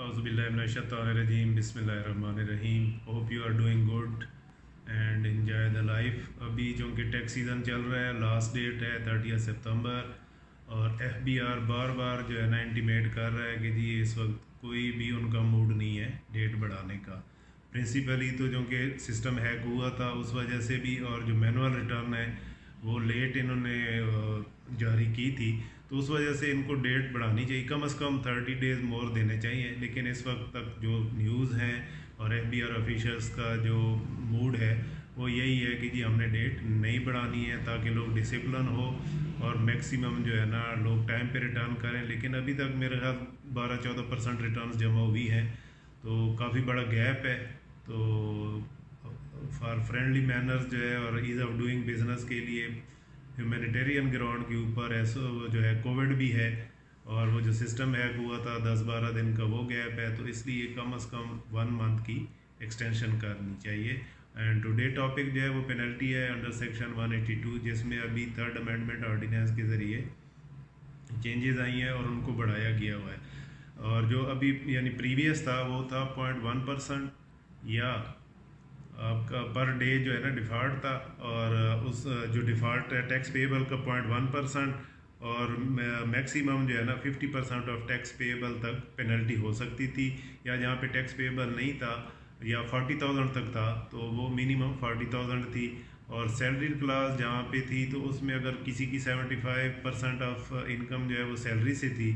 Auzubillahiminash-shaytanir-rajeem. Bismillahir-rahmanir-rahim. Hope you are doing good and enjoy the life. अभी चूँकि tax season चल रहा है, लास्ट डेट है 30 सितंबर और FBR बार बार जो है ना इंटीमेट कर रहा है कि जी इस वक्त कोई भी उनका मूड नहीं है डेट बढ़ाने का। प्रिंसिपली तो चूँकि सिस्टम हैक हुआ था उस वजह से भी, और जो मैनुअल रिटर्न है वो लेट इन्होंने जारी की थी, तो उस वजह से इनको डेट बढ़ानी चाहिए, कम से कम 30 डेज़ मोर देने चाहिए। लेकिन इस वक्त तक जो न्यूज़ हैं और FBR ऑफिशर्स का जो मूड है वो यही है कि जी हमने डेट नहीं बढ़ानी है ताकि लोग डिसिप्लिन हो और मैक्सिमम जो है ना लोग टाइम पे रिटर्न करें। लेकिन अभी तक मेरे ख्याल 12-14% रिटर्न्स जमा हुई हैं, तो काफ़ी बड़ा गैप है। तो फॉर फ्रेंडली मैनर्स जो है और ईज़ ऑफ डूइंग बिजनेस के लिए ह्यूमैनिटेरियन ग्राउंड के ऊपर ऐसा जो है कोविड भी है और वो जो सिस्टम हैक हुआ था 10-12 दिन का वो गैप है, तो इसलिए कम से कम 1 मंथ की एक्सटेंशन करनी चाहिए। एंड टुडे टॉपिक जो है वो पेनल्टी है अंडर सेक्शन 182, जिसमें अभी 3rd अमेंडमेंट ऑर्डिनेंस के ज़रिए चेंजेस आई हैं और उनको बढ़ाया गया हुआ है। और जो अभी यानी प्रीवियस था वो था 0.1% या आपका पर डे जो है ना डिफ़ॉल्ट था, और उस जो डिफ़ॉल्ट है टैक्स पेएबल का 0.1% और मैक्सिमम जो है ना 50% ऑफ टैक्स पेएबल तक पेनल्टी हो सकती थी, या जहाँ पे टैक्स पेएबल नहीं था या 40,000 तक था तो वो मिनिमम 40,000 थी। और सैलरी क्लास जहाँ पे थी तो उसमें अगर किसी की 75% ऑफ इनकम जो है वो सैलरी से थी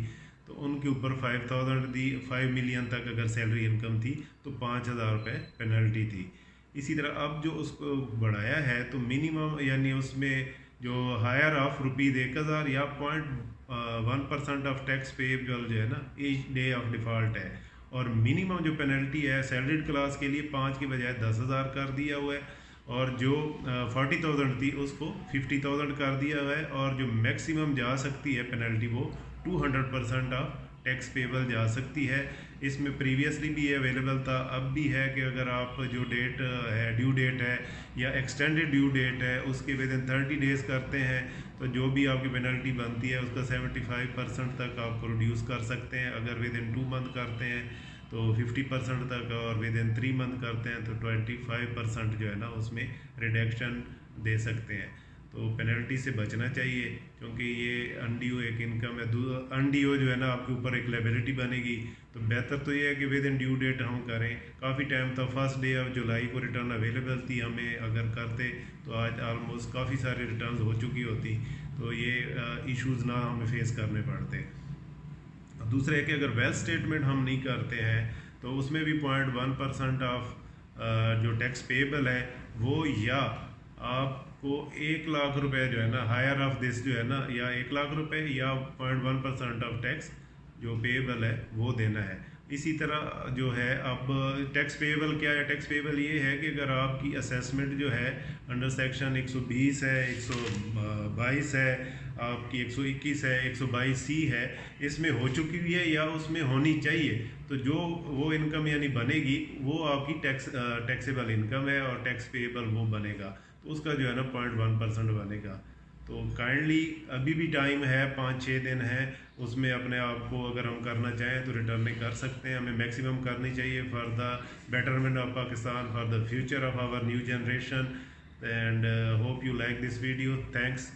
तो उनके ऊपर 5,000 दी, 5 मिलियन तक अगर सैलरी इनकम थी तो 5,000 रुपये पेनल्टी थी। इसी तरह अब जो उसको बढ़ाया है तो मिनिमम यानी उसमें जो हायर ऑफ ₹1,000 या 0.1% ऑफ टैक्स पेएबल जो है ना ईच डे ऑफ डिफ़ॉल्ट है, और मिनिमम जो पेनल्टी है सैलरीड क्लास के लिए 5 के बजाय 10,000 कर दिया हुआ है, और जो 40,000 थी उसको 50,000 कर दिया हुआ है, और जो मैक्सिमम जा सकती है पेनल्टी वो 200% ऑफ टैक्स पेएबल जा सकती है। इसमें प्रीवियसली भी अवेलेबल था, अब भी है कि अगर आप जो डेट है ड्यू डेट है या एक्सटेंडेड ड्यू डेट है उसके विद इन 30 डेज़ करते हैं तो जो भी आपकी पेनल्टी बनती है उसका 75% तक आपको रिड्यूस कर सकते हैं। अगर विद इन 2 मंथ करते हैं तो 50% तक, और विद इन 3 मंथ करते हैं तो 25% जो है ना उसमें रिडक्शन दे सकते हैं। तो पेनल्टी से बचना चाहिए क्योंकि ये अनड्यू एक इनकम है। अनड्यू जो है ना आपके ऊपर एक लायबिलिटी बनेगी, तो बेहतर तो ये है कि विद इन ड्यू डेट हम करें। काफ़ी टाइम था, फर्स्ट डे ऑफ जुलाई को रिटर्न अवेलेबल थी, हमें अगर करते तो आज ऑलमोस्ट काफ़ी सारे रिटर्न हो चुकी होती, तो ये इश्यूज़ ना हमें फेस करने पड़ते। दूसरा है कि अगर वेल्थ स्टेटमेंट हम नहीं करते हैं तो उसमें भी 0.1% ऑफ जो टैक्स पेएबल है वो, या आपको 1 लाख रुपए जो है ना हायर ऑफ दिस जो है ना या 1 लाख रुपए या 0.1% ऑफ टैक्स जो पेएबल है वो देना है। इसी तरह जो है अब टैक्स पेएबल क्या है, टैक्स पेएबल ये है कि अगर आपकी असेसमेंट जो है अंडर सेक्शन 120 है, 122 है, आपकी 121 है, 122C है, इसमें हो चुकी हुई है या उसमें होनी चाहिए, तो जो वो इनकम यानी बनेगी वो आपकी टैक्सेबल इनकम है और टैक्स पेएबल वो बनेगा, तो उसका जो है ना 0.1% बनेगा। तो काइंडली अभी भी टाइम है, 5-6 दिन है, उसमें अपने आप को अगर हम करना चाहें तो रिटर्न कर सकते हैं। हमें मैक्सिमम करनी चाहिए for the betterment of Pakistan, for the future of our new generation. And hope you like this video. Thanks.